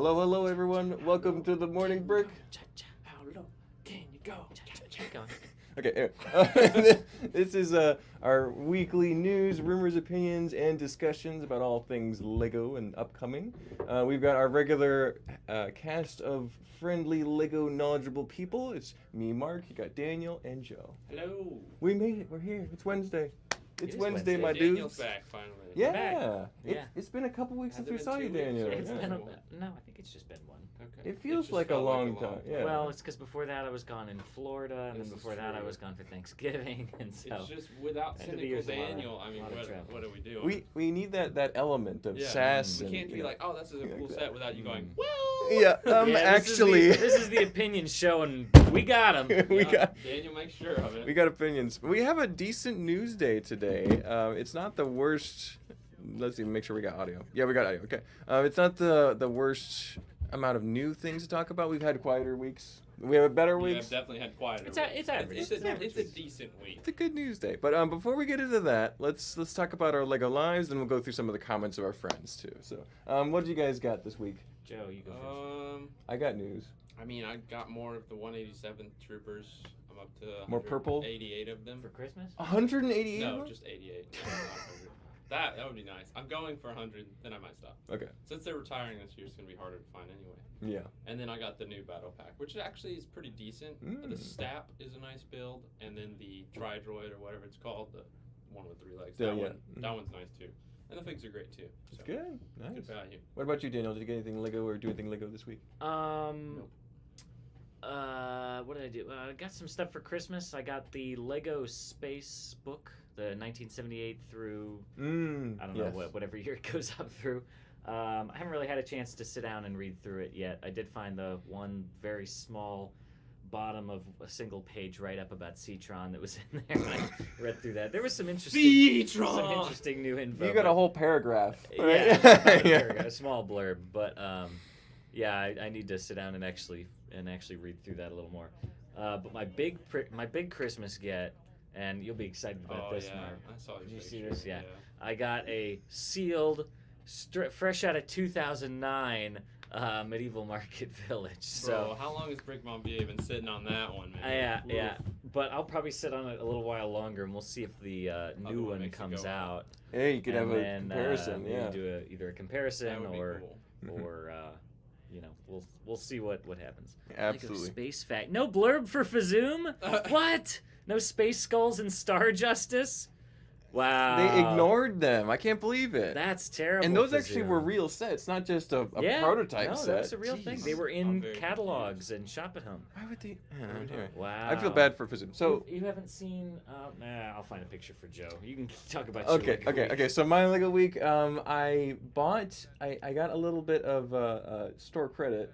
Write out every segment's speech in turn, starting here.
Hello, hello, everyone. Welcome to the Morning Brick. How low can you go? Okay, this is our weekly news, rumors, opinions, and discussions about all things Lego and upcoming. We've got our regular cast of friendly Lego knowledgeable people. It's me, Mark. You got Daniel and Joe. Hello. We made it. We're here. It's Wednesday. It's It is Wednesday, my Daniel's dudes. back finally. Yeah. Yeah. It's been a couple weeks Has since it we been saw you, 2 weeks? Daniel. It's Yeah. been no, I think it's just been one. Okay. It feels just like a felt long time. Yeah. Well, it's because before that I was gone in Florida, and This then is before that I true. was gone for Thanksgiving, and so It's just without End of the cynical year's a lot of- Daniel. I mean, lot of travel. what are we doing? We need that element of yeah, sass. We and, can't you be know. like, oh, this is a like cool that. set without you going, Mm. well. Yeah, Yeah, actually, this is the opinion show, and we got him. we Yeah, got Daniel makes sure of it. we got opinions. We have a decent news day today. It's not the worst. Let's see, make sure we got audio. Yeah, we got audio. Okay. It's not the worst amount of new things to talk about. We've had quieter weeks. We have better We have weeks. definitely had quieter. It's weeks. average. It's It's average. a decent week. It's a good news day. But before we get into that, let's talk about our Lego lives, and we'll go through some of the comments of our friends too. So, what did you guys got this week? Joe, you go first. I got news. I mean, I got more of the 187th troopers. I'm up to More purple? 88 of them. For Christmas? 188. No, of them? just 88. Not 100. That would be nice. I'm going for 100, then I might stop. Okay. Since they're retiring this year, it's gonna be harder to find anyway. Yeah. And then I got the new battle pack, which actually is pretty decent. The Stap is a nice build, and then the Tri-Droid or whatever it's called, the one with 3 legs. That Yeah. one, that one's nice too. And the figs are great too. It's So, good. Nice. Good value. What about you, Daniel? Did you get anything Lego or do anything Lego this week? Nope. What did I do? I got some stuff for Christmas. I got the Lego Space book, the 1978 through I don't know whatever year it goes up through. I haven't really had a chance to sit down and read through it yet. I did find the one very small bottom of a single page write-up about Citron that was in there. And I read through that. There was some interesting, new info. You got a whole paragraph. Right? Yeah, a small blurb, but yeah, I need to sit down and actually read through that a little more. But my big Christmas get, and you'll be excited about this, yeah. Mark. I saw your Did you see picture. this? Yeah. I got a sealed, fresh out of 2009 Medieval Market Village. So. Bro, how long has Brick Monvier been sitting on that one, man? Yeah. But I'll probably sit on it a little while longer, and we'll see if the new one makes it comes go out. Hey, you could have a then, comparison. maybe Yeah. do either a comparison That would be or cool. we'll see what happens. Absolutely. Lego Space Fact. No blurb for Fazoom? What? No Space Skulls and Star Justice? Wow. They ignored them. I can't believe it. That's terrible. And those actually Fazoom. were real sets, not just a Yeah, prototype no, set. that's a real thing. Jeez. They were I'm in very catalogs and shop at home. Why would they? Anyway. Wow. I feel bad for Fazoom. So. you haven't seen? I'll find a picture for Joe. You can talk about. Okay. So my Lego week, I got a little bit of store credit,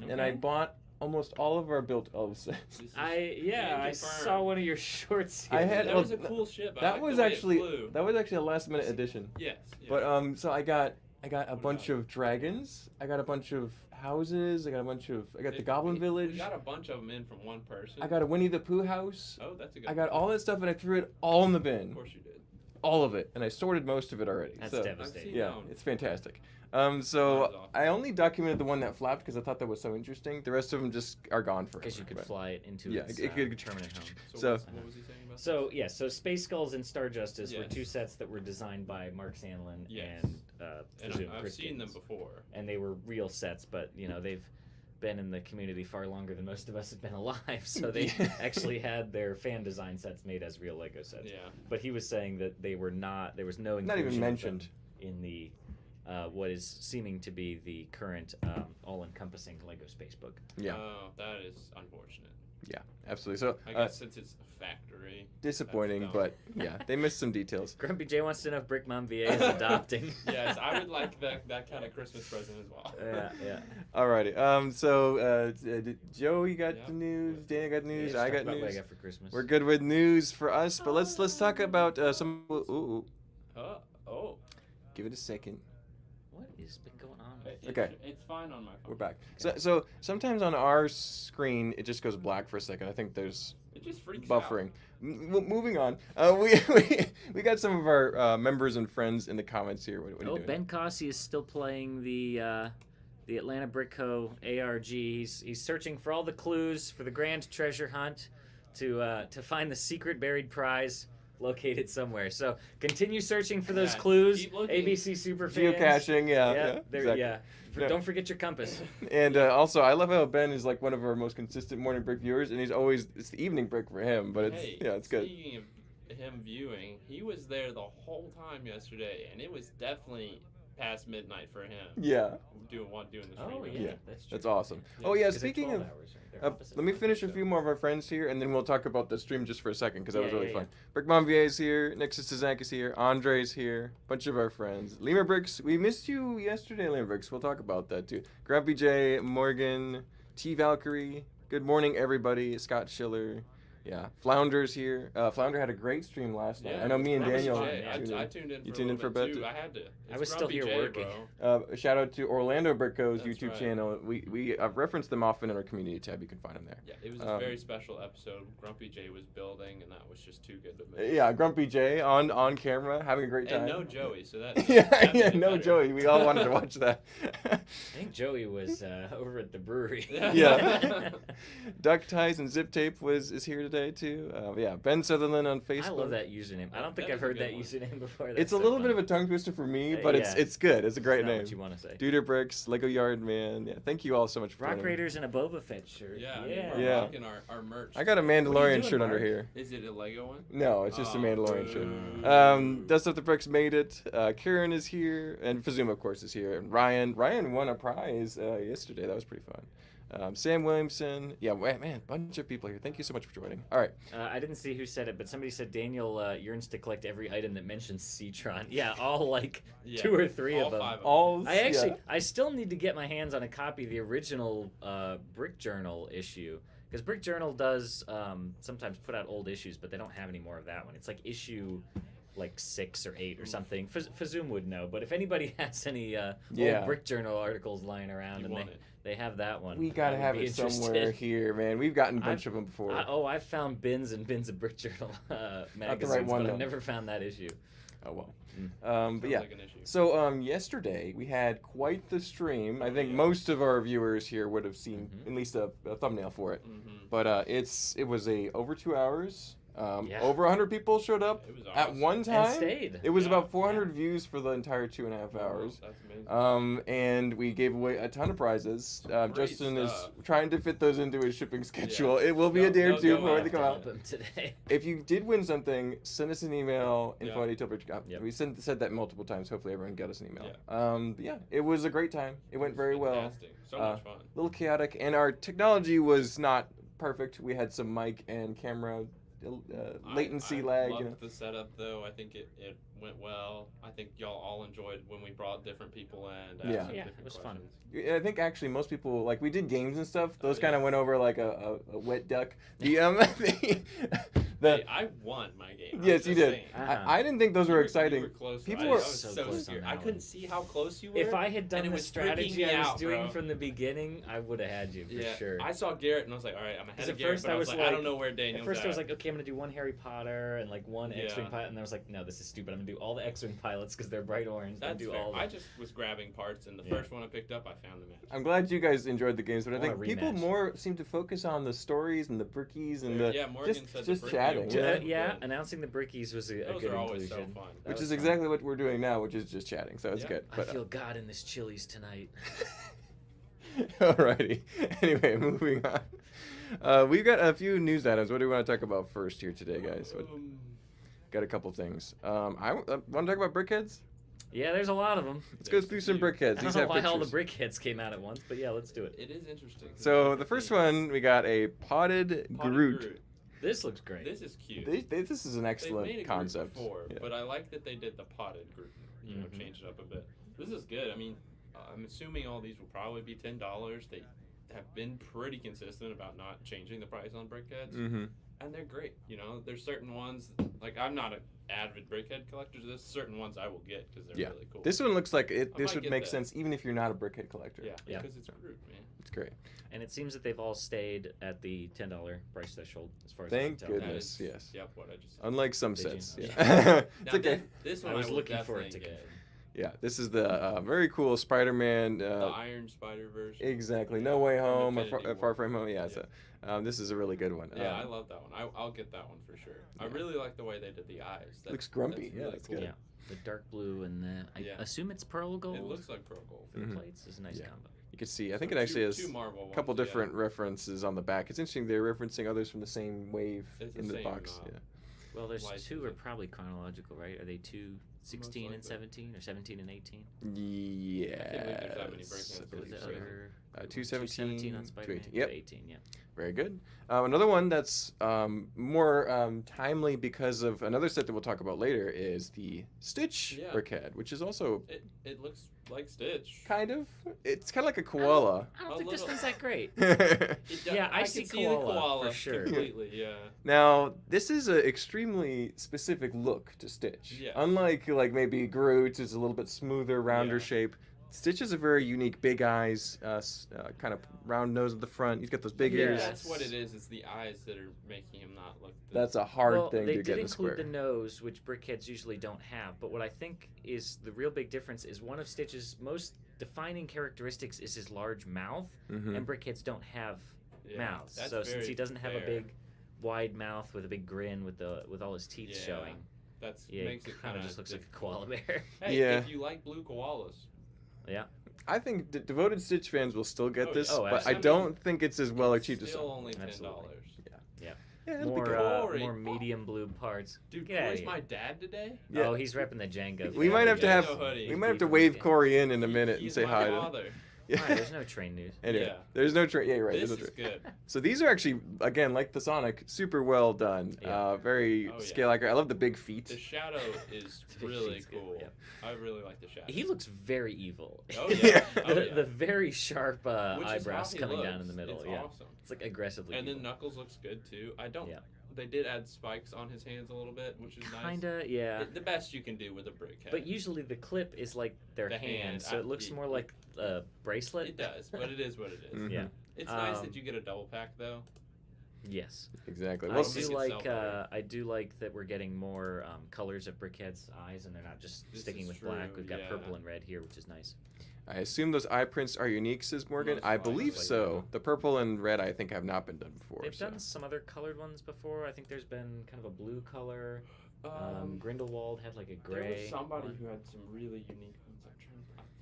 and I Okay. bought almost all of our built elf sets. I saw one of your shorts. I had- That was a cool ship. I That liked was the way it actually flew. a last minute addition. Yes. But so I got a bunch of dragons. I got a bunch of houses. I got the Goblin Village. We got a bunch of them in from one person. I got a Winnie the Pooh house. Oh, that's a good I got one. all that stuff and I threw it all in the bin. Of course you did. All of it, and I sorted most of it already. That's so, devastating. yeah, No. it's fantastic. So Mine's awesome. I only documented the one that flapped because I thought that was so interesting. The rest of them just are gone forever. Because you could but- fly it into Yeah, its it could- permanent home. So- what was he saying about So yeah, so Space Skulls and Star Justice were Yes. 2 sets that were designed by Mark Sandlin Yes. and And Fazoom I've Chris seen them Gibbons. before. And they were real sets, but they've been in the community far longer than most of us have been alive, so they Yeah. actually had their fan design sets made as real Lego sets. Yeah. But he was saying that they were not. There was no Not inclusion even of them mentioned. in the what is seeming to be the current all-encompassing Lego Space book. Yeah, Oh, that is unfortunate. yeah, absolutely. So I guess since it's a factory. disappointing, dumb. but yeah, they missed some details. Grumpy J wants to know if Brick Mom VA is adopting. Yes, I would like that kind of Christmas present as well. Yeah. Alrighty. So Joe, you got Yeah. the news. Dana got news. Let's I talk got about what news. I got for Christmas. We're good with news for us, but let's talk about some. Ooh, Oh. give it a second. What has been going on? Okay. It's fine on my phone. We're back. So sometimes on our screen it just goes black for a second. I think there's It just freaks buffering. out. Moving on. We got some of our members and friends in the comments here. What are you doing? Ben Cossey is still playing the the Atlanta Brick Co. ARG. He's searching for all the clues for the grand treasure hunt to find the secret buried prize located somewhere. So continue searching for those clues. Keep looking. ABC Superfans. Geocaching, yeah, Exactly. Yeah. Don't forget your compass. And also, I love how Ben is like one of our most consistent morning brick viewers, and it's the evening brick for him, but it's good. Speaking of him viewing, he was there the whole time yesterday, and it was definitely past midnight for him. Yeah. Doing the stream. Oh yeah, that's true. That's awesome. Yeah. Oh yeah, 'Cause they're speaking 12 of. hours, right? Let me finish a few more of our friends here, and then we'll talk about the stream just for a second, because that was really Yeah. fun. Brick Monvier is here, Nexus Tazank is here, Andre's here, bunch of our friends. Lemur Bricks, we missed you yesterday, Lemur Bricks. We'll talk about that too. Grumpy J, Morgan, T Valkyrie. Good morning, everybody. Scott Schiller. Yeah, Flounder's here. Flounder had a great stream last night. Yeah, I know me and that was Daniel. Jay. tuned in. I tuned in. You For tuned a in for a little bit bit too? I had to. I was It's still Grumpy here Jay, working. bro. Shout out to Orlando Bricko's That's YouTube right. channel. I've referenced them often in our community tab. You can find them there. Yeah, it was a very special episode. Grumpy Jay was building, and that was just too good to miss. Yeah, Grumpy J on camera having a great time. And no Joey, so that. yeah, no Joey. We all wanted to watch that. I think Joey was over at the brewery. Yeah. Duck Ties and Zip Tape is here today too. Yeah, Ben Sutherland on Facebook. I love that username. I don't think That I've is a heard good that one. username before. It's a little bit of a tongue twister for me, but yeah. it's good. It's a great Not name. what you want to say. Duder Bricks, Lego Yard Man. Yeah, thank you all so much for Rock joining. Raiders and a Boba Fett shirt. Yeah, Yeah. we're Yeah. rocking our merch. I got a What are Mandalorian you doing, shirt under Mark? here. Is it a Lego one? No, it's just a Oh, Mandalorian boo. shirt. Dust Up the Bricks made it. Karen is here, and Fazuma, of course, is here. And Ryan won a prize yesterday. That was pretty fun. Sam Williamson. Yeah, man, bunch of people here. Thank you so much for joining. All right. I didn't see who said it, but somebody said Daniel yearns to collect every item that mentions Citron. Yeah, all like Yeah, 2 or 3 all of them. 5 of them. All I still need to get my hands on a copy of the original Brick Journal issue. Because Brick Journal does sometimes put out old issues, but they don't have any more of that one. It's like issue like 6 or 8 or something. Fazoom would know, but if anybody has any old Brick Journal articles lying around and they have that one, We gotta I would have be it interested. somewhere here, man. We've gotten a bunch of them before. I've found bins and bins of Brick Journal magazines, one, but though. I've never found that issue. Oh well. But Sounds yeah. like an issue. So yesterday we had quite the stream. I think most of our viewers here would have seen at least a thumbnail for it. But it was over 2 hours. Over 100 people showed up It was at awesome. one time. And stayed. It was about 400 views for the entire 2.5 hours. That's amazing. And we gave away a ton of prizes. Justin is stuff. trying to fit those into his shipping schedule. It will be a day or They'll two go before they after come out. Them today. If you did win something, send us an email. Yeah. info@tilbridge.com. Yep. We said that multiple times. Hopefully everyone got us an email. Yeah. But yeah, it was a great time. It went very well. Fantastic. So much fun. A little chaotic, and our technology was not perfect. We had some mic and camera latency I lag. loved the setup though. I think it went well. I think y'all all enjoyed when we brought different people in. And Yeah. asked them Yeah, different it was fun. questions. I think actually most people we did games and stuff. Those Oh, kind of yeah. went over like a wet duck. The Hey, I won my game. Yes, you did. Uh-huh. I didn't think those You were You exciting. were close. People I were was so so close on scared. that I one. couldn't see how close you were. If I had and done it the was strategy freaking me I was out, doing bro. from the beginning, I would have had you for Yeah, sure. I saw Garrett and I was like, all right, I'm ahead Because of at Garrett. first But I I was was like, I like- don't know where Daniel's At first, at. I was like, okay, I'm gonna do one Harry Potter and like one Yeah. X-wing pilot, and I was like, no, this is stupid. I'm gonna do all the X-wing pilots because they're bright orange. That's do fair. all. I just was grabbing parts, and the Yeah. first one I picked up, I found the match. I'm glad you guys enjoyed the games, but I I think want a people rematch. more seem to focus on the stories and the brickies and the Yeah, Morgan said just the chatting. Brickheads Yeah. were Yeah, good. announcing the brickies was a Those good are always inclusion. so fun. That Which was is fun. exactly what we're doing now, which is just chatting. So it's Yeah. good. I But, feel God in this Chili's tonight. Alrighty. Anyway, moving on. We've got a few news items. What do we want to talk about first here today, guys? Got a couple things. I want to talk about Brickheads. Yeah, there's a lot of them. Let's go through some Brickheads. I These don't know have why all the pictures. Brickheads came out at once, but yeah, let's do it. It is interesting. So the first one, we got a potted Groot. This looks great. This is cute. This is an They've made excellent a Groot concept. before, Yeah. but I like that they did the potted Groot. You know, Mhm. change it up a bit. This is good. I mean, I'm assuming all these will probably be $10. They have been pretty consistent about not changing the price on Brickheads, Mm-hmm. and they're great. You know, there's certain ones like I'm not an avid Brickhead collector. There's certain ones I will get because they're Yeah. really cool. This one looks like it. I This might would get make that. sense even if you're not a Brickhead collector. yeah, Yeah. because it's Groot, man. It's great. And it seems that they've all stayed at the $10 price threshold, as far as Thank I can tell. goodness. That is- yes. Yep, what I just said. Unlike some Did you? sets. Okay. Yeah. It's Now, okay. This one I was will looking for definitely it to get. confirm. Yeah, this is the very cool Spider-Man. The Iron Spider version. Exactly. Yeah, No Way from Home, Infinity Far War. From Home. Yeah, so this is a really good one. Yeah, I love that one. I'll get that one for sure. I really like the way they did the eyes. Looks grumpy. That's That's cool. good. Yeah, the dark blue and the I assume it's pearl gold. It looks like pearl gold. For the plates is a nice combo. You can see. I think it actually has two Marvel a couple ones, different references on the back. It's interesting. They're referencing others from the same wave It's the in the same, box. Yeah. Well, there's two are licensing. probably chronological, right? Are they 16 and likely. 17 or 17 and 18? Yeah. I can't believe there's that many Brickheads. What was the other? 217 on Spider-Man. 218. Yep. 18, yeah. Very good. Another one that's more timely because of another set that we'll talk about later is the Stitch Brickhead, which is also It looks like Stitch. kind of. It's kind of like a koala. I don't think this one's that great. Yeah, I can see see koala, the koala for sure. completely. Yeah. Now, this is an extremely specific look to Stitch. Yes. Unlike like maybe Groot, is a little bit smoother, rounder Yeah. shape. Stitch is a very unique, big eyes, kind of round nose at the front. He's got those big ears. That's what it is. It's the eyes that are making him not look. That's a hard thing they to did get in include square. the nose, which Brickheads usually don't have. But what I think is the real big difference is one of Stitch's most defining characteristics is his large mouth, and Brickheads don't have mouths. that's So since very he doesn't have a fair. big, wide mouth with a big grin with all his teeth Yeah. showing, That's it kind of just looks like a koala bear. Hey, Yeah. if you like blue koalas, I think devoted Stitch fans will still get Oh, this, yeah. Oh, but I absolutely. don't think it's as well it's achieved as still some. only $10. Absolutely. Yeah, it'll be good. Corey. More medium blue parts. Dude, Get outta Corey's here. my dad today. Yeah. Oh, he's repping the Jenga. We might have to have Django hoodie. we might have to He's wave deep. Corey in a minute and He's say my hi to him. father. Yeah. Alright, there's no train news. Anyway, Yeah. there's no train. Yeah, you're right. This there's no is train. good. So these are actually, again, like the Sonic, super well done. Yeah. Very Oh, yeah. scale accurate. I love the big feet. The shadow is The big really feet's good, cool. yep. I really like the shadow. He looks very evil. Oh yeah. Oh, the, yeah. the very sharp Which is how eyebrows he coming down looks. in the middle. It's Yeah, awesome. it's like aggressively. And then evil. Knuckles looks good too. I don't. Yeah. They did add spikes on his hands a little bit, which is nice. Kinda, yeah. The best you can do with a Brickhead. But usually the clip is like their The hand, hand, so it looks more like a bracelet. It does, but it is what it is. Mhm. Yeah. It's nice Um, that you get a double pack though. Yes. Exactly. I Well, That'll do make it like sell better. I do like that we're getting more colors of Brickhead's eyes, and they're not just This sticking is with black. true, We've got yeah. purple and red here, which is nice. I assume those eye prints are unique, says Morgan. Most I believe likely, so. yeah. The purple and red, I think, have not been done before. They've so. done some other colored ones before. I think there's been kind of a blue color. Grindelwald had like a There gray. was somebody one. who had some really unique ones.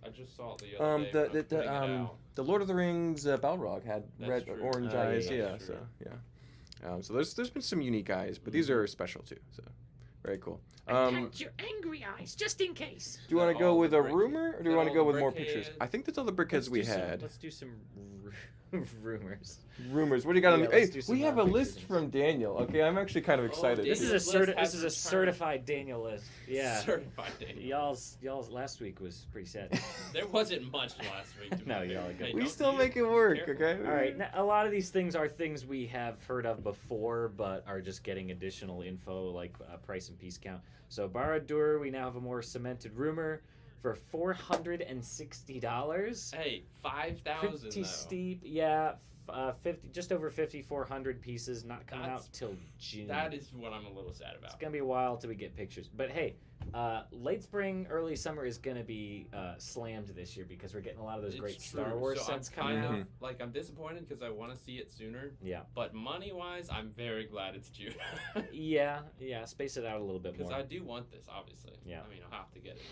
I just saw it the other day. The when I was putting it out. the Lord of the Rings Balrog had That's red true. orange Oh, eyes. yeah, Yeah, that's so true. yeah. So there's been some unique eyes, but these are special too. So very cool. your angry eyes, just in case. Do you want to go all with the a brick- rumor, or do is you that want to all go the with more Brickheads? pictures? I think that's all the brickheads we had. Let's do some rumors. Rumors. What do you got on Yeah, the? let's Hey, do some we have a pictures list and- from Daniel. Okay, I'm actually kind of excited. Daniel. This is a List this is a hasn't certified Daniel list. Yeah. Certified Daniel. Y'all's last week was pretty sad. There wasn't much last week. To be No, fair. y'all are good. Hey, We don't still you- make it work. Careful. Okay. All right, now, a lot of these things are things we have heard of before, but are just getting additional info like price and piece count. So Barad-dûr, we now have a more cemented rumor for $460. Hey, 5,000 Pretty though. steep, yeah. 50, just over 5,400 pieces, not coming That's- out till June. That is what I'm a little sad about. It's gonna be a while till we get pictures. But hey, late spring, early summer is gonna be slammed this year because we're getting a lot of those great It's Star true. Wars so sets I'm coming kind out. of like I'm disappointed because I want to see it sooner. Yeah. But money wise, I'm very glad it's June. Yeah, space it out a little bit Because more. I do want this, obviously. Yeah. I mean, I'll have to get it.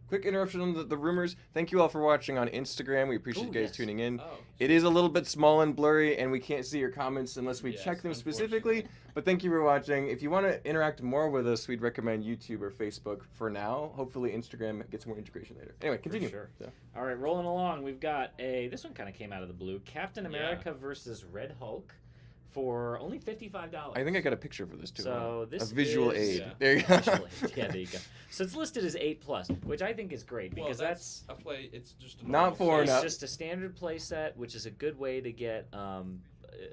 Quick interruption on the rumors. Thank you all for watching on Instagram. We appreciate Ooh, you guys yes. tuning in. Oh. It is a little bit small and blurry, and we can't see your comments unless we Yes, check them specifically. But thank you for watching. If you want to interact more with us, we'd recommend YouTube or Facebook for now. Hopefully, Instagram gets more integration later. Anyway, continue. sure. So. All right, rolling along. We've got this one kind of came out of the blue. Captain America versus Red Hulk for only $55. I think I got a picture for this too. So this a visual is- aid. Yeah. There you go. Visual aid. Yeah, there you go. So it's listed as 8+, which I think is great because well, that's a play. It's just a Not normal for size. it's enough. just a standard play set, which is a good way to get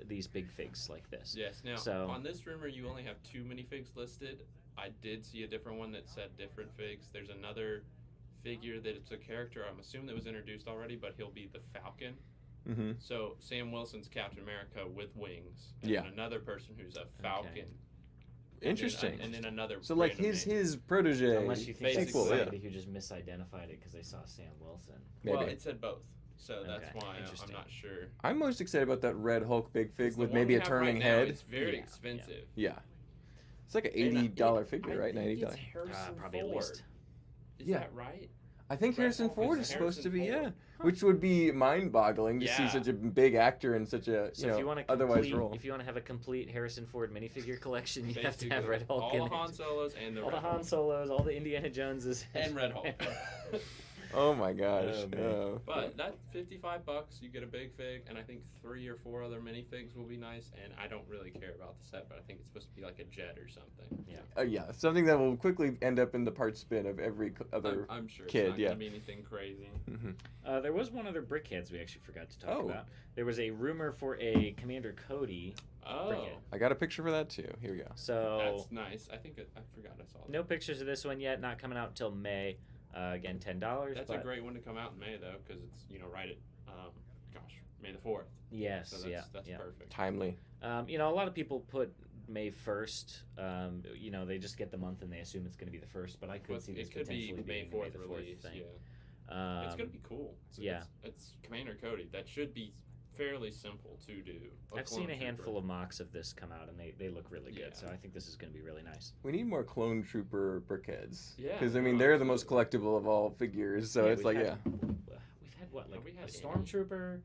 these big figs like this. Yes. Now, So- on this rumor, you only have 2 minifigs listed. I did see a different one that said different figs. There's another figure that it's a character. I'm assuming that was introduced already, but he'll be the Falcon. Mm-hmm. So Sam Wilson's Captain America with wings. And Yeah. then another person who's a Falcon. Interesting. And then another. So like random name. his protege. Unless you think that's sequel, yeah. somebody who just misidentified it because they saw Sam Wilson. Maybe. Well, it said both, so that's Okay, why interesting. I'm not sure. I'm most excited about that red Hulk big fig It's the with one maybe we a have turning right now, head. It's very Yeah, expensive. Yeah. It's like an And $80 figure, right? I think $90. it's Harrison Probably at Ford. least. Is Yeah. that right? I think Red Harrison Hulk Ford is is supposed to be, Harrison yeah. Ford. Which would be mind-boggling to see Yeah. such a big actor in such a So if you want to otherwise role. if you want to have a complete Harrison Ford minifigure collection, you have to have Basically, Red Hulk all in the it. Han Solos and the All Red the Han Hulk. Solos, all the Indiana Joneses, And Red Hulk. Oh my gosh. Oh, man. Oh. But that $55, you get a big fig, and I think 3 or 4 other minifigs will be nice. And I don't really care about the set, but I think it's supposed to be like a jet or something. Yeah, something that will quickly end up in the parts bin of every other. I'm sure kid, it's not yeah. gonna be anything crazy. Mhm. There was one other Brickheads we actually forgot to talk Oh. about. There was a rumor for a Commander Cody Oh, Brickhead. I got a picture for that too. Here we go. So that's nice. I think I forgot I saw that. no pictures of this one yet. Not coming out until May. Again, $10. That's a great one to come out in May though, because it's right at May the 4th. Yes, So that's yeah. perfect. Timely. A lot of people put May 1st. They just get the month and they assume it's going to be the 1st. But I could But see this it could be potentially May being 4th a May the 4th release. thing. Yeah, it's gonna be cool. It's Commander Cody. That should be fairly simple to do. I've seen a handful of mocks of this come out, and they look really good. Yeah. So I think this is going to be really nice. We need more clone trooper brickheads. Yeah, Because no, they're the most absolutely. collectible of all figures. So it's we've like, had- yeah. We've had what, like we had a any? stormtrooper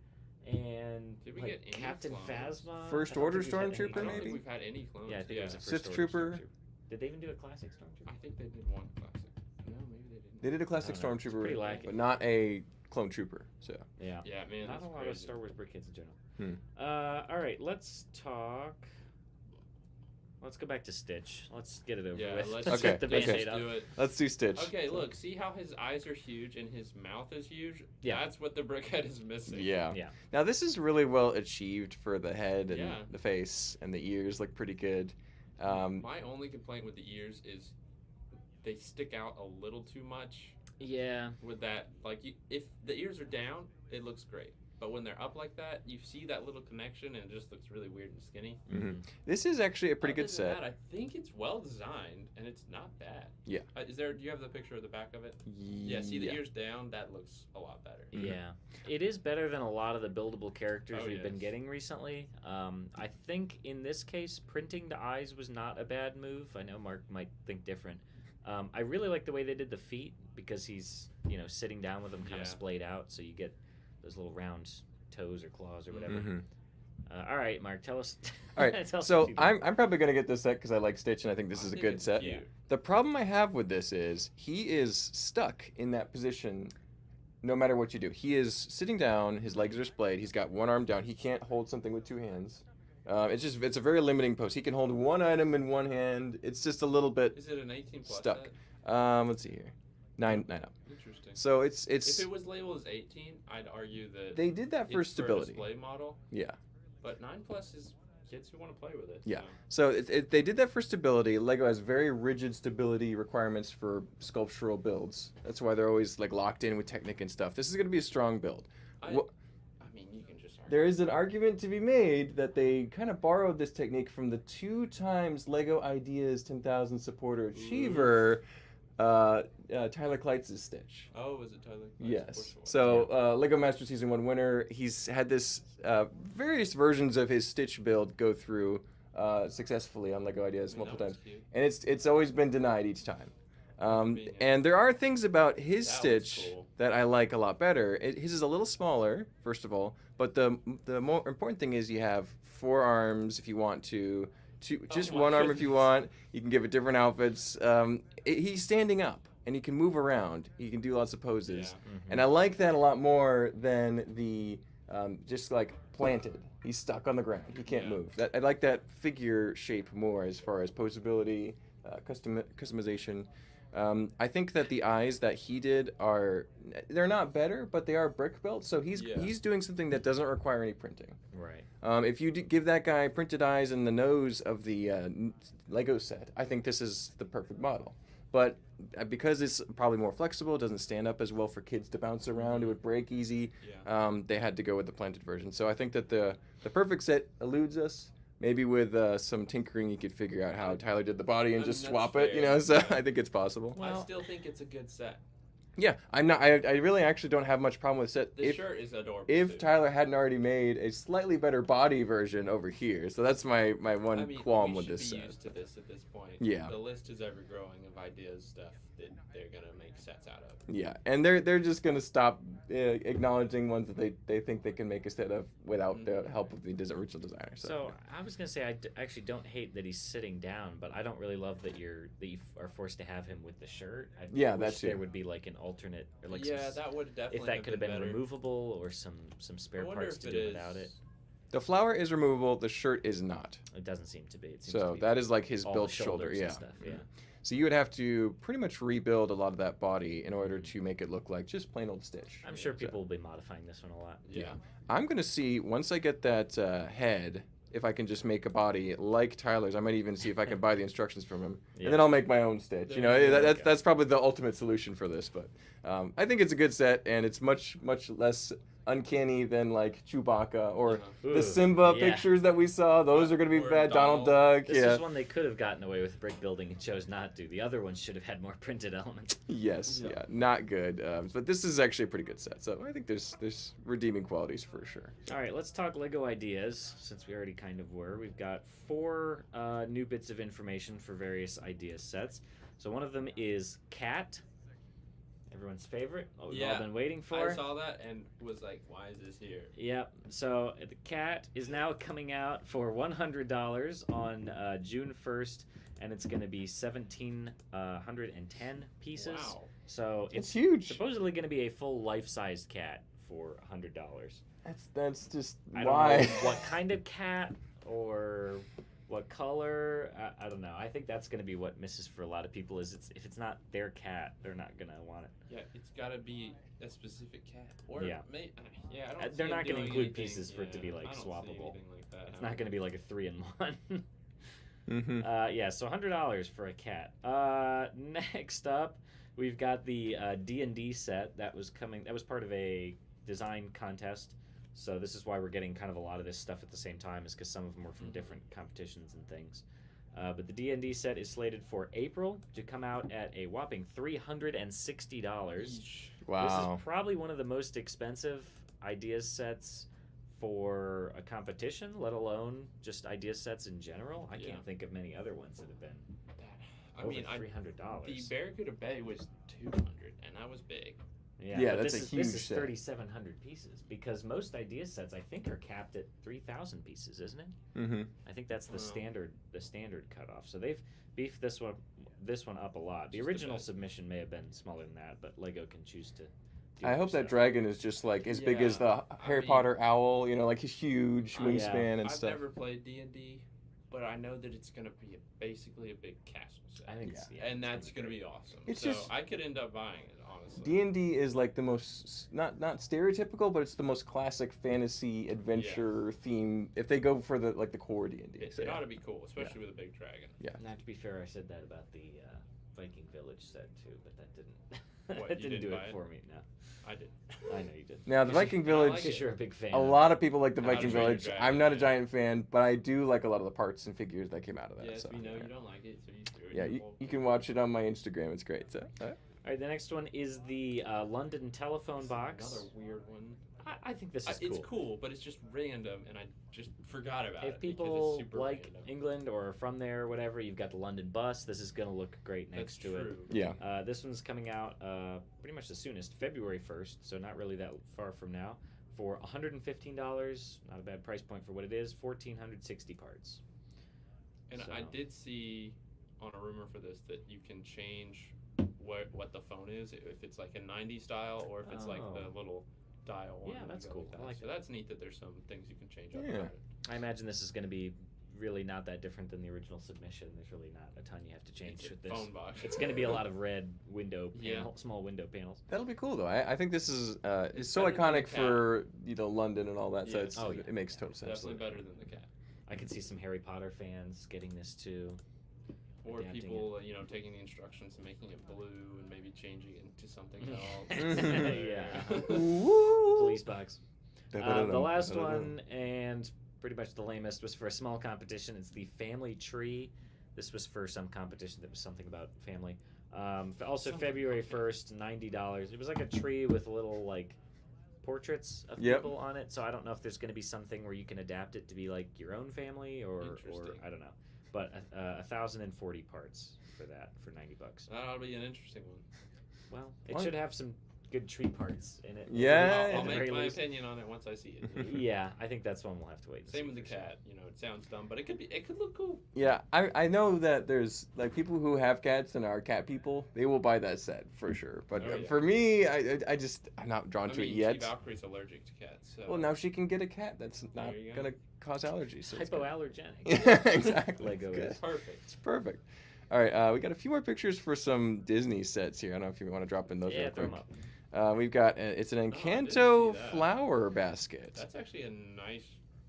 and Did we like get any Captain clones? Phasma. First I don't Order think we've had any Stormtrooper, I don't clones. maybe? think we've had any clones. Yeah, I think it was a Sith First Order Trooper. Stormtrooper. Did they even do a classic stormtrooper? I think they did one classic. No, maybe they didn't. They did a classic I don't know. It's pretty stormtrooper, lacking. but not a clone trooper. So Yeah. Yeah, man, Not that's a lot crazy. of Star Wars Brickheads in general. Hmm. All right, let's talk. Let's go back to Stitch. Let's get it over Yeah, with. let's Okay, rip the okay. Band-Aid off. do it. let's do Stitch. Okay, look, see how his eyes are huge and his mouth is huge? Yeah. That's what the Brickhead is missing. Yeah. Yeah. Now this is really well achieved for the head and Yeah. the face, and the ears look pretty good. My only complaint with the ears is they stick out a little too much Yeah. with that. Like, if the ears are down, it looks great. But when they're up like that, you see that little connection and it just looks really weird and skinny. Mhm. This is actually a pretty Other good than set. that, I think it's well designed and it's not bad. Yeah. Do you have the picture of the back of it? Yeah, see the ears down? That looks a lot better. Yeah, it is better than a lot of the buildable characters Oh, we've been yes. getting recently. I think in this case, printing the eyes was not a bad move. I know Mark might think different. I really like the way they did the feet because he's sitting down with them kind Yeah. of splayed out, so you get those little round toes or claws or whatever. Mhm. All right, Mark, tell us. All right, tell us so what you think. I'm probably gonna get this set because I like Stitch and I think this is a think good it's set. cute. The problem I have with this is he is stuck in that position no matter what you do. He is sitting down, his legs are splayed, he's got one arm down, he can't hold something with two hands. It's a very limiting pose. He can hold one item in one hand. It's just a little bit Is it an 18 plus stuck. set? Let's see here. 9 up. Interesting. So it's If it was labeled as 18, I'd argue that they did that for it's stability. For a display model. Yeah. But 9 plus is kids who want to play with it. Yeah. So. So they did that for stability. Lego has very rigid stability requirements for sculptural builds. That's why they're always like locked in with Technic and stuff. This is going to be a strong build. I mean, you can just argue. There is an argument to be made that they kind of borrowed this technique from the 2 times Lego Ideas 10,000 supporter achiever, Tyler Kleitz's Stitch. Oh, was it Tyler? Yes. So Lego Master Season 1 winner, he's had this various versions of his Stitch build go through successfully on Lego Ideas multiple times. Cute. And it's always been denied each time. Being And there are things about his That looks Stitch cool. that I like a lot better. His is a little smaller, first of all, but the more important thing is you have 4 arms if you want to, just my one arm if you goodness. want. You can give it different outfits. He's standing up and he can move around. He can do lots of poses, Yeah. and I like that a lot more than the just like planted. He's stuck on the ground. He can't Yeah. move. I like that figure shape more as far as posability, customization. I think that the eyes that he did they're not better, but they are brick built. So he's doing something that doesn't require any printing. Right. If you give that guy printed eyes in the nose of the Lego set, I think this is the perfect model. But because it's probably more flexible, it doesn't stand up as well for kids to bounce around, it would break easy. Yeah. They had to go with the planted version. So I think that the perfect set eludes us. maybe with some tinkering, you could figure out how Tyler did the body and I just mean, swap that's it. You fair, know, so yeah. I think it's possible. Well- I still think it's a good set. Yeah, I'm not. I really actually don't have much problem with set. The shirt is adorable. If too. Tyler hadn't already made a slightly better body version over here, so that's my one I mean, qualm we with should this be set. used to this at this point. Yeah. The list is ever growing of ideas, stuff that they're gonna make sets out of. Yeah, and they're just gonna stop acknowledging ones that they think they can make a set of without the help of the original designer. So I was gonna say I actually don't hate that he's sitting down, but I don't really love that you are forced to have him with the shirt. I Yeah, wish that's there it. would be like an alternate or like Yeah, some, that would definitely. if that could have been better. removable or some spare I wonder parts if to it do is. without it. the flower is removable, the shirt is not. It doesn't seem to be. It seems So to be that is like his all built the shoulder. shoulders Yeah. and stuff. Yeah. So you would have to pretty much rebuild a lot of that body in order to make it look like just plain old Stitch. I'm sure So- people will be modifying this one a lot. Yeah. I'm gonna see once I get that head if I can just make a body like Tyler's. I might even see if I can buy the instructions from him, Yeah. and then I'll make my own Stitch. You know, There you go. that's probably the ultimate solution for this. But I think it's a good set, and it's much less uncanny than like Chewbacca or Uh-huh. the Ooh, Simba yeah. pictures that we saw. Those are gonna be Or bad. Donald Duck. This Yeah. is one they could have gotten away with brick building and chose not to. The other ones should have had more printed elements. Yes. Yeah. Yeah. Not good. But this is actually a pretty good set. So I think there's redeeming qualities for sure. All right, let's talk Lego ideas since we already kind of were. We've got 4 new bits of information for various idea sets. So one of them is Cat, everyone's favorite. What we've all Yeah, been waiting for. I saw that and was like, "Why is this here?" Yep. So the Cat is now coming out for $100 on June 1st, and it's going to be 1,710 pieces. Wow. So It's it's huge. supposedly going to be a full life-sized cat for $100. That's just I don't why. know what kind of cat or what color. I don't know. I think that's going to be what misses for a lot of people. Is if it's not their cat, they're not going to want it. Yeah, it's got to be a specific cat. Or Yeah. Yeah, I don't. They're see not them gonna doing include anything- pieces for it to be, like, I don't see swappable. anything like that It's not going to be like a 3-in-1. Mm-hmm. Yeah, so $100 for a cat. Next up, we've got the D&D set that was coming. That was part of a design contest. So this is why we're getting kind of a lot of this stuff at the same time, is because some of them were from different competitions and things. But the D&D set is slated for April to come out at a whopping $360. Eesh. Wow. This is probably one of the most expensive ideas sets for a competition, let alone just idea sets in general. I Yeah. can't think of many other ones that have been I over mean, $300. the Barracuda Bay was 200, and that was big. Yeah, but that's this a is, huge This is set. 3,700 pieces because most idea sets I think are capped at 3,000 pieces, isn't it? Mm-hmm. I think that's the Wow. standard cutoff. So they've beefed this one up a lot. The Just a original bit. submission may have been smaller than that, but Lego can choose to. do I other hope that stuff. dragon is just like as big as the Yeah, Harry mean- Potter owl. You know, like his huge I- wingspan and I've stuff. never played D&D, but I know that it's gonna be basically a big castle set. I think, and that's gonna be awesome. It's so just- I could end up buying it, honestly. D&D is like the most not stereotypical, but it's the most classic fantasy adventure theme. If they go for the core D&D, It, so, it yeah. ought to be cool, especially with a big dragon. Not to be fair, I said that about the Viking Village set too, but that didn't. What, that you didn't do didn't it buy it? for me. No, I did. I know you did. Now the Viking Village, Because you're a big fan. a lot of people like the How to Viking Train Your Village. Dragon, I'm not a yeah. giant fan, but I do like a lot of the parts and figures that came out of that. Yes, so, we know yeah. you don't like it, so you threw it. Yeah, in the you, bowl. you can watch it on my Instagram. It's great. So, All right, the next one is the London telephone This is box. Another weird one. I think this is cool. It's cool, but it's just random, and I just forgot about If it. people because it's super like random. England or are from there or whatever, you've got the London bus. This is going to look great next That's to true. yeah. This one's coming out pretty much the soonest, February 1st, so not really that far from now, for $115. Not a bad price point for what it is, 1,460 parts. And So- I did see on a rumor for this that you can change what the phone is, if it's like a 90s style or if it's like Oh. the little dial one. Yeah, that that's goes cool. with I that. like so that. that's neat that there's some things you can change up Yeah. about it. I imagine this is going to be really not that different than the original submission. There's really not a ton you have to change It's a with this. phone box. It's going to be a lot of red window Yeah. small window panels. That'll be cool though. I think this is it's It's so better than the iconic cat. for London and all that. So Yeah. it's, Oh, yeah. it makes total sense. Definitely better than the cat. I could see some Harry Potter fans getting this too. Or Adapting people, taking the instructions and making it blue and maybe changing it into something else. Yeah. Woo! Police box. The last one, and pretty much the lamest, was for a small competition. It's the Family Tree. This was for some competition that was something about family. Also, Something February about family. 1st, $90. It was like a tree with little like portraits of Yep. people on it. So I don't know if there's going to be something where you can adapt it to be like your own family, or Interesting. I don't know. But 1,040 parts for that for $90. That'll be an interesting one. Well, it What? should have some good tree parts in it. Yeah, I'll at the make very my least. opinion on it once I see it. Yeah, I think that's one we'll have to wait. And Same see with the for sure. cat. It sounds dumb, but it could look cool. Yeah, I know that there's like people who have cats and are cat people. They will buy that set for sure. But Oh, yeah. for me, I'm not drawn I to mean, it yet. Valkyrie's allergic to cats. So. Well, now she can get a cat that's not There you go. gonna cause allergies. So it's good. Hypoallergenic. Yeah, exactly. Lego It's good. is. Perfect. It's perfect. All right, we got a few more pictures for some Disney sets here. I don't know if you want to drop in those Yeah, real throw quick. 'em up. We've got it's an I didn't Encanto see that. flower basket. That's actually a nice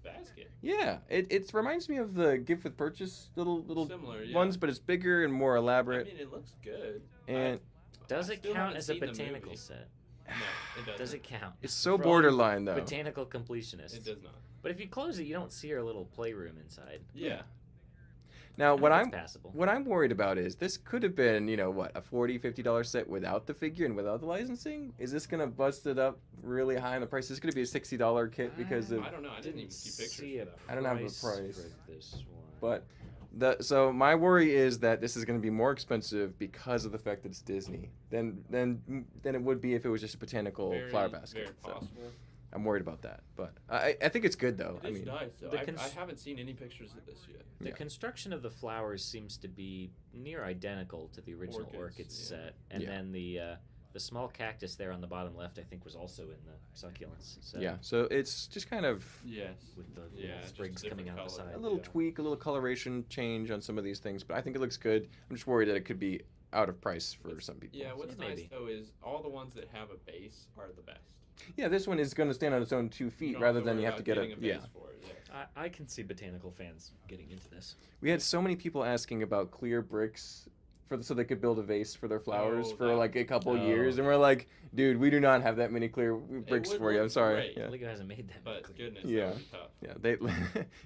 basket. Yeah, it reminds me of the gift with purchase little Similar, yeah. ones, but it's bigger and more I elaborate. mean, it looks good. And Does I it still count haven't as a seen the botanical movie. set? No, it doesn't. Does it count? it's so For all you borderline though. Botanical completionists. It does not. But if you close it, you don't see our little playroom inside. Yeah. Now, I what think I'm it's passable. what I'm worried about is this could have been, what, a $40-$50 set without the figure and without the licensing? Is this going to bust it up really high in the price? Is this going to be a $60 kit because of I don't know. I didn't even see pictures see for a that. I don't have a price. for this one. But so my worry is that this is going to be more expensive because of the fact that it's Disney than it would be if it was just a botanical Very, flower basket. Very So possible. I'm worried about that. But I think it's good though. It is nice. Though. the I haven't seen any pictures of this yet. The Yeah. construction of the flowers seems to be near identical to the original Orchids, yeah. set, and Yeah. then the small cactus there on the bottom left, I think, was also in the succulents. So Yeah, so it's just kind of Yes. with the Yeah, little just sprigs different coming out the color. side. a little Yeah. tweak, a little coloration change on some of these things, but I think it looks good. I'm just worried that it could be out of price for some people. Yeah, what's Yeah, nice maybe. though is all the ones that have a base are the best. Yeah, this one is going to stand on its own 2 feet don't rather to than worry you have to about get getting a base yeah. for it. Yeah. I can see botanical fans getting into this. We had so many people asking about clear bricks so they could build a vase for their flowers Oh, for that- like a couple Oh. years, and we're like, dude, we do not have that many clear bricks would for you. I'm look sorry. great. Yeah, Lego hasn't made that. But many. goodness, Yeah. that would be tough. yeah. They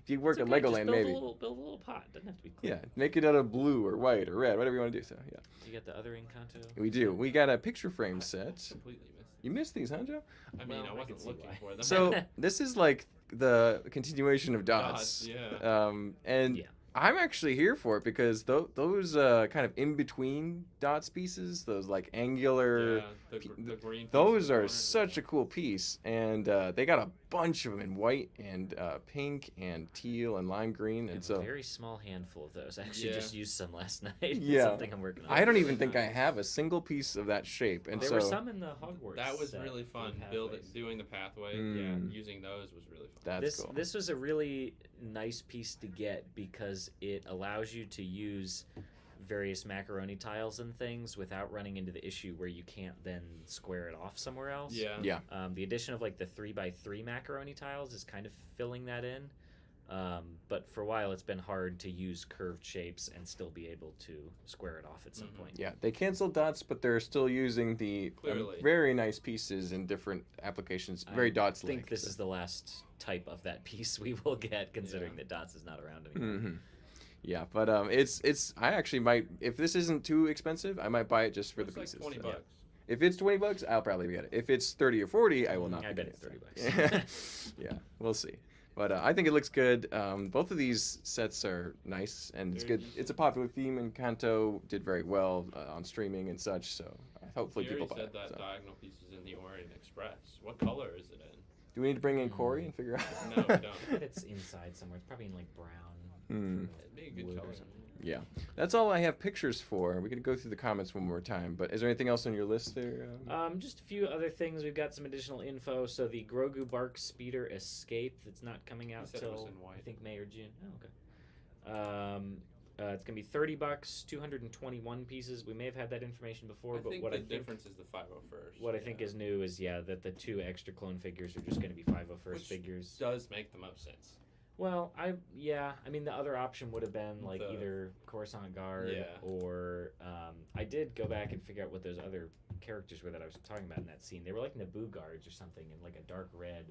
if you work It's at okay, Legoland, just maybe. build a little pot. Doesn't have to be clear. Yeah, make it out of blue or white or red, whatever you want to do. So yeah, You got the other Encanto. we do. We got a picture frame set. Completely missed. You missed these, huh, Joe? I mean, Well, I I wasn't can see looking why. for them. So this is like the continuation of Dots. Yeah. And Yeah. I'm actually here for it because those kind of in between Dots pieces, those like angular, Yeah, the green. those are such a cool piece, and they got a bunch of them in white and pink and teal and lime green, I and have so a very small handful of those. I actually Yeah. just used some last night. It's Yeah. something I'm working on. I don't really even think I nice. have a single piece of that shape, and There so were some in the Hogwarts. That was set really for fun. pathways. Doing the pathway. Mm. Yeah, using those was really fun. that's cool. This was a really nice piece to get because it allows you to use various macaroni tiles and things without running into the issue where you can't then square it off somewhere else. Yeah. Yeah. The addition of like the 3x3 macaroni tiles is kind of filling that in. But for a while, it's been hard to use curved shapes and still be able to square it off at some Mhm. point. Yeah, they canceled Dots, but they're still using the Clearly. very nice pieces in different applications. Very Dots I think this is the last type of that piece we will get, considering Yeah. that Dots is not around anymore. hmm Yeah, but it's I actually might, if this isn't too expensive, I might buy it just for It's the like pieces. $20 so. bucks. If it's $20, I'll probably get it. If it's 30 or 40, I will not. I be bet getting it's it. $30. Yeah, we'll see. But I think it looks good. Both of these sets are nice, and it's Very good. decent. It's a popular theme, and Encanto did very well on streaming and such. So hopefully You people already buy said it. that So. diagonal piece is in the Orient Express. What color is it in? Do we need to bring in Corey and figure out? No, we don't. It's inside somewhere. It's probably in like brown. Hmm. It'd be a good Wood or color. something. Yeah, that's all I have pictures for. We could go through the comments one more time. But is there anything else on your list there? Just a few other things. We've got some additional info. So the Grogu Bark Speeder Escape that's not coming out said it was till in white. I think May or June. Oh, okay. It's gonna be $30, 221 pieces. We may have had that information before, I but think what the I think difference is the 501st. what I think is new is that the 2 extra clone figures are just gonna be 501st Which figures. does make the most sense. Well, I mean the other option would have been like The- either Coruscant Guard Yeah. or I did go back and figure out what those other characters were that I was talking about in that scene. They were like Naboo guards or something in like a dark red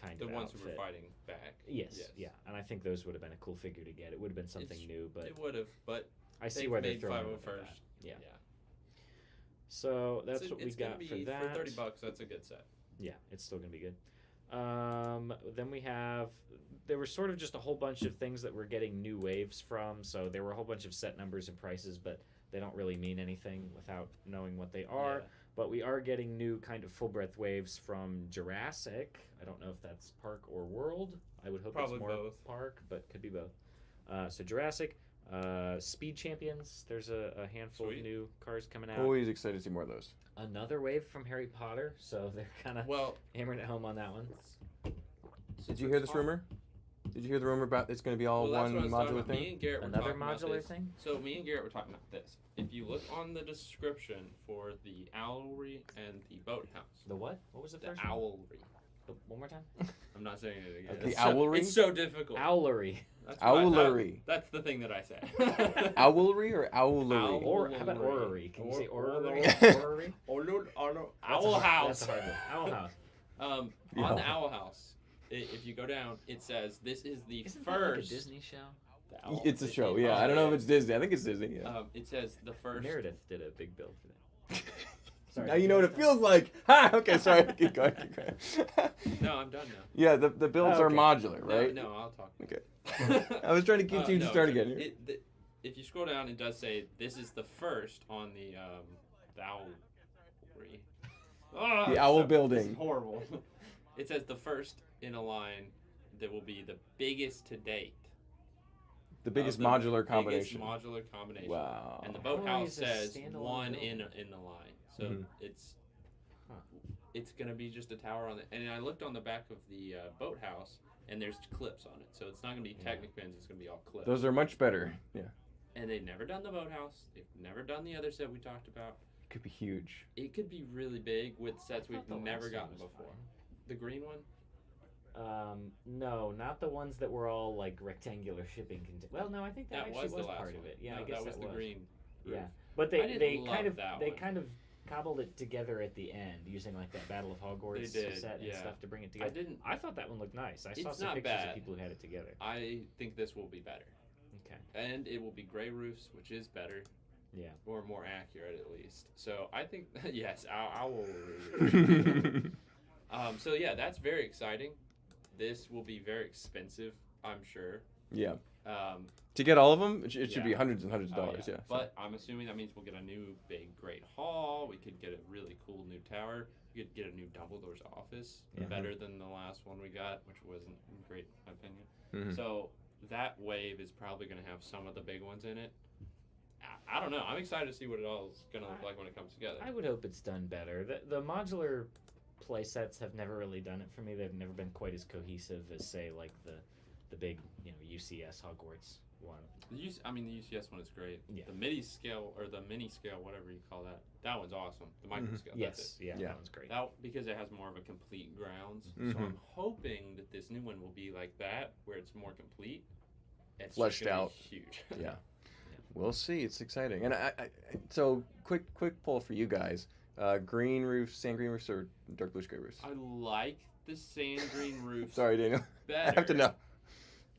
kind of the ones outfit. who were fighting back. Yes, yeah, and I think those would have been a cool figure to get. It would have been something new, but it would have. But I see why they're throwing it first. Yeah. So that's what we got for that. For $30, that's a good set. Yeah, it's still gonna be good. Then we have, there were sort of just a whole bunch of things that we're getting new waves from. So there were a whole bunch of set numbers and prices, but they don't really mean anything without knowing what they are. Yeah. But we are getting new kind of full breadth waves from Jurassic. I don't know if that's Park or World. I would hope Probably it's more both. Park, but could be both. So Jurassic, Speed Champions. There's a handful Sweet. of new cars coming out. Always excited to see more of those. Another wave from Harry Potter, so they're kind of hammering it home on that one. Did you hear this rumor? Did you hear the rumor about it's going to be all one modular thing? Me and Garrett were Another talking about modular this. thing? So me and Garrett were talking about this. If you look on the description for the Owlry and the Boathouse. The what? What was the first one? Owlry. One more time? I'm not saying it again. The It's Owlry? It's so difficult. Owlery. That's Owlery. That's the thing that I said. Owlery or owlery? Or how about orrery? Can you say orrery? Orrery? Owl House. That's a hard one. Owl House. On Yeah. the Owl House, if you go down, it says this is the Isn't first. that like a Disney show? The Owl- It's a show, yeah. I don't know if it's Disney. I think it's Disney, yeah. It says the first. Meredith did a big build for that. Sorry. Now you know what it feels like. Ha! Okay, sorry. Keep going. No, I'm done now. Yeah, the builds are okay. modular, right? No, I'll talk. Okay. I was trying to get you to start again here. If you scroll down, it does say this is the first on the Owlry. Oh, The owl this building. is horrible. It says the first in a line that will be the biggest to date. The biggest The modular combination. Biggest modular combination. Wow. And the How Boathouse is a says standalone one building? in the line. So Mhm. it's gonna be just a tower on the. And I looked on the back of the Boathouse, and there's clips on it. So it's not gonna be Technic pins. It's gonna be all clips. Those are much better. Yeah. And they've never done the Boathouse. They've never done the other set we talked about. Could be huge. It could be really big with sets we've thought the never last gotten one was before. The green one. No, not the ones that were all like rectangular shipping. Well, no, I think that, actually was the last part one. of it. Yeah, No, I guess that was the green. Roof. Yeah, but I they didn't love kind of that they one. kind of cobbled it together at the end using like that Battle of Hogwarts They did, set and yeah. stuff to bring it together. I thought that one looked nice. I saw It's some not pictures bad. of people who had it together. I think this will be better. Okay. And it will be gray roofs, which is better. Yeah. Or more accurate, at least. So I think yes, I will. So yeah, that's very exciting. This will be very expensive, I'm sure. Yeah. To get all of them, it should be yeah. hundreds and hundreds of dollars. Yeah. Yeah. But I'm assuming that means we'll get a new big great hall. We could get a really cool new tower. We could get a new Dumbledore's office, better than the last one we got, which wasn't great in my opinion. Mhm. So that wave is probably going to have some of the big ones in it. I don't know. I'm excited to see what it all is going to look like when it comes together. I would hope it's done better. The modular play sets have never really done it for me. They've never been quite as cohesive as say like the big UCS Hogwarts one. The UCS one is great. Yeah. The mini scale or the mini scale, whatever you call that, that one's awesome. The micro scale. That's Yes, it. yeah, Yeah. that one's great. That because it has more of a complete grounds. So Mhm. I'm hoping that this new one will be like that, where it's more complete. It's just Fleshed gonna be out. huge. Yeah. We'll see. It's exciting. And so quick poll for you guys: green roofs, sand green roofs, or dark blue gray roofs? I like the sand green roofs. Sorry, Daniel. better. I have to know.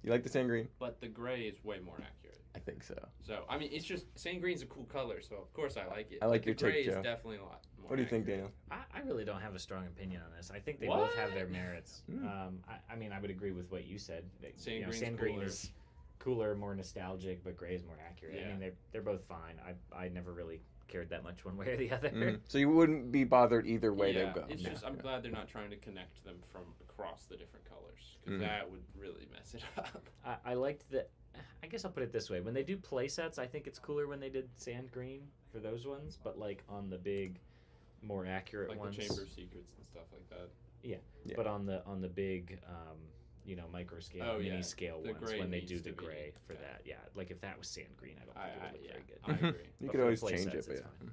You like the sand green? But the gray is way more accurate. I think so. So it's just sand green's a cool color, so of course I like it. I like but your the gray take, Joe. is definitely a lot more. What do you think, accurate. Daniel? I really don't have a strong opinion on this. I think they both have their What? merits. I would agree with what you said. Sand green's sand green cooler. is cooler, more nostalgic, but gray is more accurate. Yeah. I mean, they're both fine. I never really cared that much one way or the other. Mhm. So you wouldn't be bothered either way Yeah, they go. it's Yeah. just I'm Yeah. glad they're not trying to connect them from across the different colors because Mhm. that would really mess it up. I liked that. I guess I'll put it this way: when they do play sets, I think it's cooler when they did sand green for those ones. But like on the big, more accurate Like ones, the Chamber of Secrets and stuff like that. Yeah. But on the big, micro scale, Oh, mini yeah. scale The ones, gray when they do needs the to be- gray for okay. that, yeah. Like if that was sand green, I don't think it would look very good. I agree. You But could for always play change sets, it, but it's yeah. fine.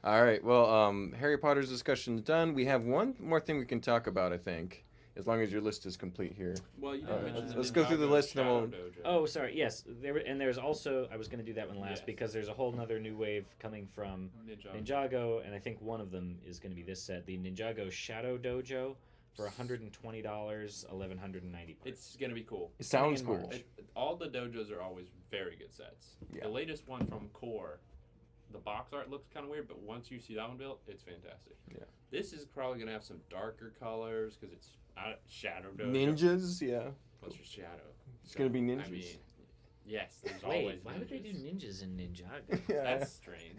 All right. Well, Harry Potter's discussion's done. We have one more thing we can talk about, I think, as long as your list is complete here. Well, you didn't mention the let's go through the Ninjago list and then Shadow we'll- Dojo. Oh, sorry. Yes, there's also I was going to do that one last Yes. because there's a whole nother new wave coming from Ninjago, and I think one of them is going to be this set, the Ninjago Shadow Dojo, for $120, 1,190. It's gonna be cool. It sounds Coming in cool. March. All the dojos are always very good sets. Yeah. The latest one from Core, the box art looks kind of weird, but once you see that one built, it's fantastic. Yeah. This is probably gonna have some darker colors because it's Shadow Dojo. Ninjas, yeah. What's your shadow? It's gonna be ninjas. I mean, yes. There's Wait, always why would they do ninjas. ninjas in Ninjago? Yeah. That's strange.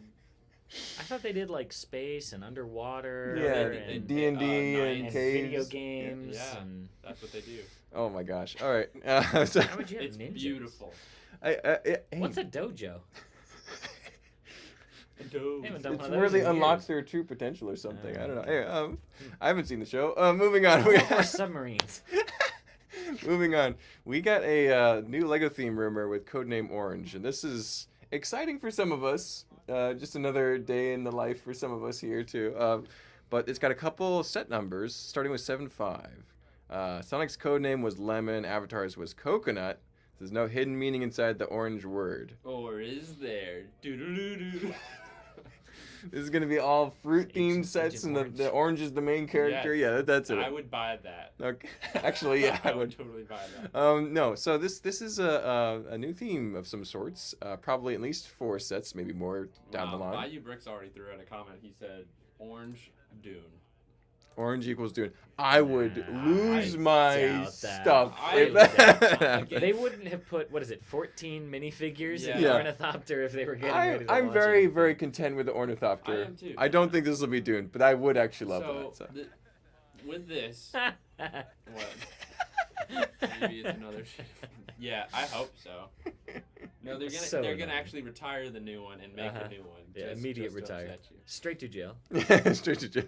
I thought they did like space and underwater Yeah, and, D&D nights. and and caves. video games. Yeah. And That's what they do. Oh my gosh! All right. So, how would you have It's ninjas? beautiful. hey, What's a dojo? haven't done It's one of where those they in unlock years. their true potential or something. I don't know. Okay. Hey, I haven't seen the show. Moving on. Or submarines. Moving on. We got a new Lego theme rumor with codename Orange, and this is exciting for some of us. Just another day in the life for some of us here too. But it's got a couple set numbers, starting with 7-5. Sonic's codename was Lemon. Avatar's was Coconut. There's no hidden meaning inside the orange word. Or is there? Doo-doo-doo-doo. This is gonna be all fruit-themed Agent sets, and Orange. the orange is the main character. Yes. Yeah, that's it. I would buy that. Okay. Actually, yeah, I I would would. totally buy that. No, so this is a new theme of some sorts. Probably at least 4 sets, maybe more down the line. Bayou Bricks already threw in a comment. He said, Orange Dune. Orange equals Dune. I would Nah, lose I my doubt that. stuff I if doubt that that. happened. They wouldn't have put 14 minifigures in the Yeah. Ornithopter if they were getting ready to I'm launch very, it. very content with the Ornithopter. I am too. I don't think this will be Dune, but I would actually love so, that. So. With this, what? Maybe it's another shit. Yeah, I hope so. No, they're gonna So they're gonna annoying. actually retire the new one and make Uh-huh. a new one. Yeah, just, immediate to retire. upset you. Straight to jail. Straight to jail.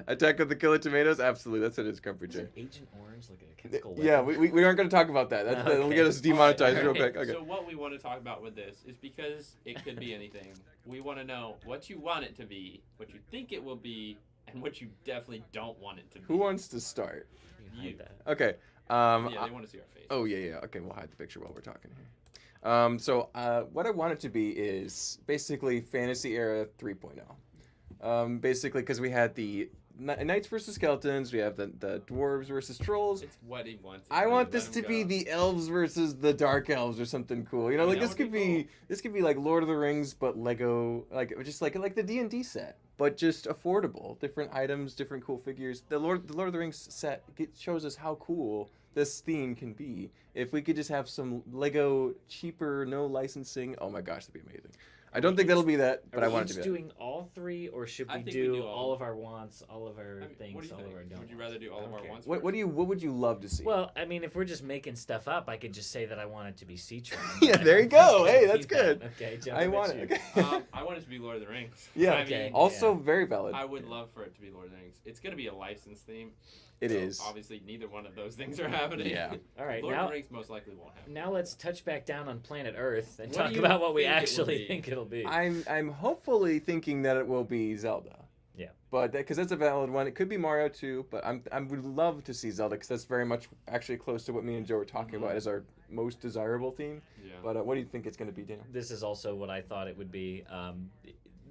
Attack of the Killer Tomatoes? Absolutely, that's what it's comfort Is J. it Agent Orange like a chemical Yeah, weapon? we aren't going to talk about that. That'll Okay. get us demonetized real Alright. quick. Okay. So what we want to talk about with this is because it could be anything. We want to know what you want it to be, what you think it will be, and what you definitely don't want it to be. Who wants to start? You hide You. that. Okay. Yeah, they want to see our face. Oh, yeah. Okay, we'll hide the picture while we're talking here. So what I want it to be is basically Fantasy Era 3.0. Basically, because we had the Knights versus Skeletons, we have the Dwarves versus Trolls. It's what he wants. I want Let this him to be go. the Elves versus the Dark Elves or something cool. You know, like That this would could be be this could be like Lord of the Rings, but Lego, like just like the D&D set, but just affordable. Different items, different cool figures. The Lord of the Rings set shows us how cool this theme can be. If we could just have some Lego cheaper, no licensing, oh my gosh, that'd be amazing. I don't think that'll be that, but Are I we want it each to be that. doing all 3, or should I we think we do do all all. of our wants, all of our I mean, things, what do you all think? of our don't Would you wants? rather do all of our Okay. wants? What would you love to see? Well, I mean, if we're just making stuff up, I could just say that I want it to be Citron. Yeah, there you go. Hey, that's Keep good. that. Okay, John, I that's want you. it. Okay. I want it to be Lord of the Rings. Yeah. I Okay. mean, Also, Yeah. very valid. I would love for it to be Lord of the Rings. It's gonna be a licensed theme. It so is. Obviously, neither one of those things are happening. Yeah. All right, Lord now of the Rings most likely won't happen. now let's touch back down on planet Earth and What talk do you about what we think it will actually be? think it'll be. I'm hopefully thinking that it will be Zelda. Yeah. But because that's a valid one, it could be Mario too. But I would love to see Zelda because that's very much actually close to what me and Joe were talking Mhm. about as our most desirable theme. Yeah. But what do you think it's going to be, Daniel? This is also what I thought it would be.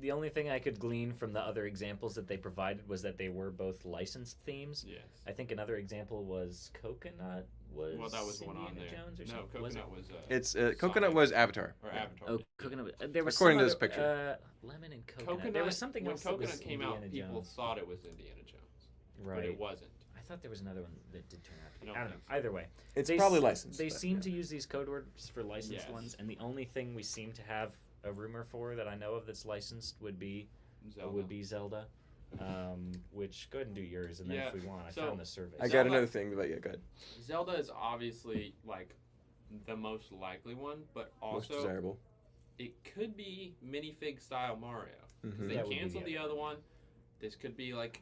The only thing I could glean from the other examples that they provided was that they were both licensed themes. Yes. I think another example was Coconut was. Well, that was the one on Indiana there. Jones or No, something. Was it? Coconut was. It's Coconut Sonic. was Avatar. Or Yeah. Avatar. Oh, Coconut. There was According some to this other, picture. Lemon and Coconut. Coconut. There was something when else that Coconut was came Indiana out, people Jones. thought it was Indiana Jones, but Right. it wasn't. I thought there was another one that did turn out to be. I I don't don't know. think so. Either way, It's they probably s- licensed. They but, seem yeah. to use these code words for licensed Yes. ones, and the only thing we seem to have a rumor for that I know of that's licensed would be Zelda. Which go ahead and do yours, and then if Yeah, we want, I so- found the survey. I got Zelda- another thing, but yeah, go ahead. Zelda is obviously like the most likely one, but Most also desirable. it could be minifig style Mario. 'Cause Mhm. they That would be canceled the the other other one. This could be like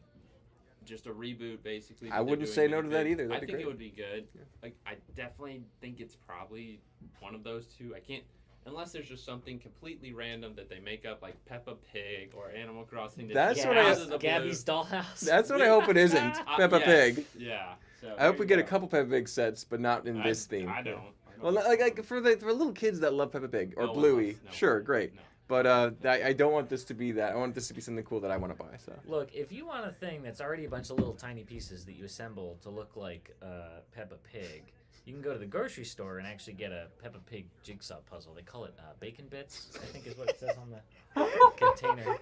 just a reboot, basically. I but they're wouldn't doing say no to that minifig. either. I That'd be think great. it would be good. Yeah. Like I definitely think it's probably one of those two. I can't. Unless there's just something completely random that they make up, like Peppa Pig or Animal Crossing. That's just what I- out of the blue. Gabby's dollhouse. That's what I hope it isn't. Peppa yes, Pig. Yeah. So I hope there we you get a go. couple Peppa Pig sets, but not in this theme. I don't. Well, like for little kids that love Peppa Pig or No one Bluey, loves- no sure, one- great. no. But I don't want this to be that. I want this to be something cool that I want to buy. So Look, if you want a thing that's already a bunch of little tiny pieces that you assemble to look like Peppa Pig, you can go to the grocery store and actually get a Peppa Pig jigsaw puzzle. They call it bacon bits, I think is what it says on the container.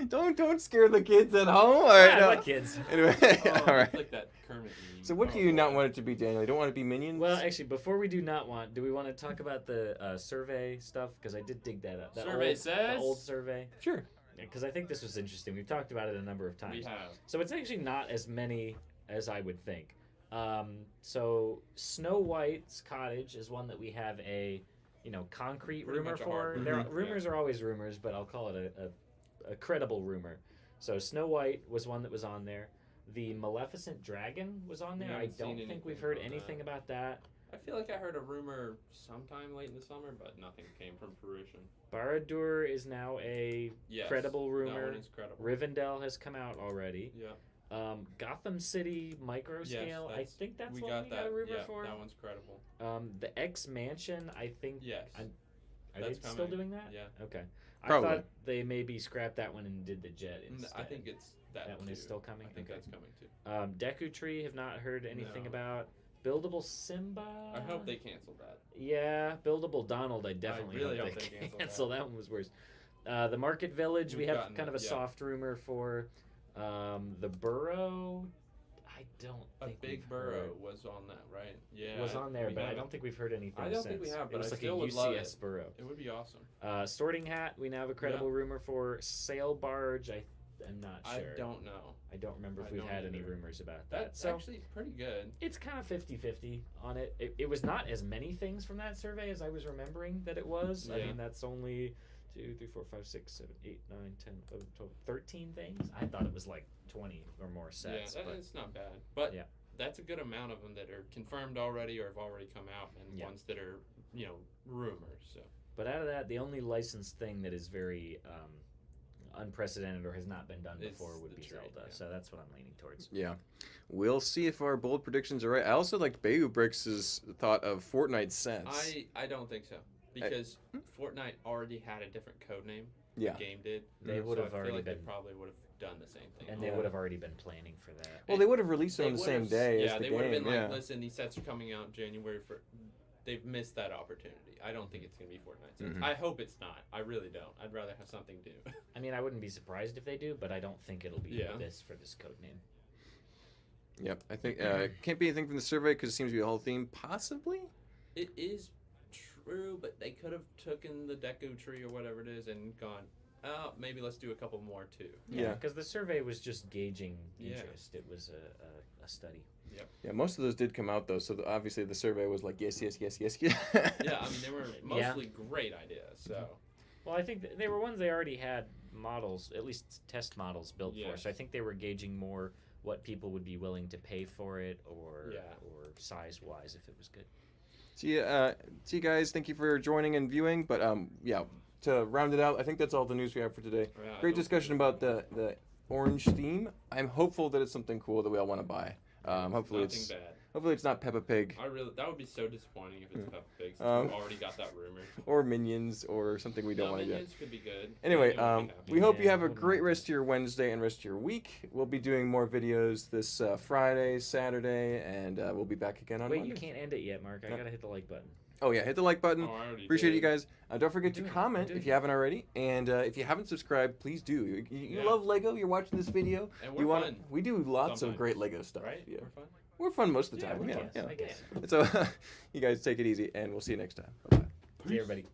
don't scare the kids at home. All right, no. What kids? Anyway, Oh, all right. it's like that Kermit meme. So what do you not want it to be, Daniel? You don't want it to be Minions? Well, actually, before we do we want to talk about the survey stuff? Because I did dig that up. That Survey old, says? The old survey. sure. Because I think this was interesting. We've talked about it a number of times. We have. So it's actually not as many as I would think. So Snow White's cottage is one that we have a, concrete Pretty rumor much a for. hard There, rumor, rumors are always rumors, but I'll call it a credible rumor. So Snow White was one that was on there. The Maleficent Dragon was on there. We I haven't don't seen think we've anything heard about anything that. about that. I feel like I heard a rumor sometime late in the summer, but nothing came from fruition. Barad-dûr is now a Yes. credible That rumor. one is credible. Rivendell has come out already. Yeah. Gotham City micro scale. I think that's we what got we that. got a rumor Yeah, for. that one's credible. The X Mansion, I think. Yes. Are That's they still coming. doing that? Yeah. Okay. Probably. I thought they maybe scrapped that one and did the jet instead. I think it's that. That one is too. still coming? I think Okay. that's coming too. Deku Tree have not heard anything No. about. Buildable Simba. I hope they canceled that. Yeah, Buildable Donald. I definitely really hope hope they they cancel cancel. That one was worse. The Market Village, we We've have gotten kind of a that, yeah. soft rumor for. The Burrow, I don't A think big we've burrow heard. was on that, right? Yeah. was on there, we but I haven't. don't think we've heard anything I don't since. think we have, It but was I like still a would love UCS it. Burrow. It would be awesome. Sorting Hat, we now have a credible rumor for. Sail Barge, I'm not I sure. don't know. I don't remember if I we've don't had any either. rumors about that. That's So actually pretty good. it's kind of 50-50 on it. It was not as many things from that survey as I was remembering that it was. I Yeah. mean, that's only 2, 3, 4, 5, 6, 7, 8, 9, 10, 11, 12, 13 things. I thought it was like 20 or more sets. Yeah, but it's not bad. But Yeah. that's a good amount of them that are confirmed already or have already come out, and Yeah. ones that are, rumors. So But out of that, the only licensed thing that is very unprecedented or has not been done It's before would the be trade, Zelda. yeah. So that's what I'm leaning towards. Yeah. We'll see if our bold predictions are right. I also liked Bayou Bricks' thought of Fortnite sets. I don't think so because Fortnite already had a different code name. Yeah. The game did. They would so have I already feel like been, they probably would have done the same thing. and they would have already been planning for that. Well, they would have released it They on the same would've- day yeah, as the they game. would have been like, yeah. listen, these sets are coming out in January. They've missed that opportunity. I don't think it's gonna be Fortnite sets. Mhm. I hope it's not. I really don't. I'd rather have something new. I mean, I wouldn't be surprised if they do, but I don't think it'll be Yeah. this for this code name. Yep. I think can't be anything from the survey because it seems to be a whole theme. Possibly. It is true, but they could have taken the Deku Tree or whatever it is and gone, oh, maybe let's do a couple more too. Yeah. Because the survey was just gauging Yeah. interest. It was a study. Yeah. Most of those did come out though, so obviously the survey was like yes, yes, yes, yes, yes. Yeah, I mean, they were mostly great ideas, so. Well, I think they were ones they already had models, at least test models built for. Yes. So I think they were gauging more what people would be willing to pay for it, or Yeah. or size wise if it was good. See you guys. Thank you for joining and viewing. But yeah, to round it out, I think that's all the news we have for today. Yeah, Great discussion about the orange theme. I'm hopeful that it's something cool that we all want to buy. Hopefully it's not Peppa Pig that would be so disappointing if it's Peppa Pig since Um, we've already got that rumor. or Minions or something we don't want to get. Minions could be good. Anyway, Minions would be happy. we hope you Yeah, have a wouldn't great mind rest of your Wednesday and rest of your week. We'll be doing more videos this Friday, Saturday, and we'll be back again on Wait, Monday. you can't end it yet, Mark. I No. gotta hit the like button. Oh yeah, hit the like button. Oh, I already Appreciate did. you guys. Don't forget to Doing it, comment doing if you haven't already. And if you haven't subscribed, please do. You Yeah. love Lego. You're watching this video. And you we're fun, We do lots of sometimes. great Lego stuff. right? Yeah. We're fun. We're fun most of the Yeah, time. we Yeah, are. yeah. I guess. So you guys take it easy, and we'll see you next time. Bye bye. See you, everybody.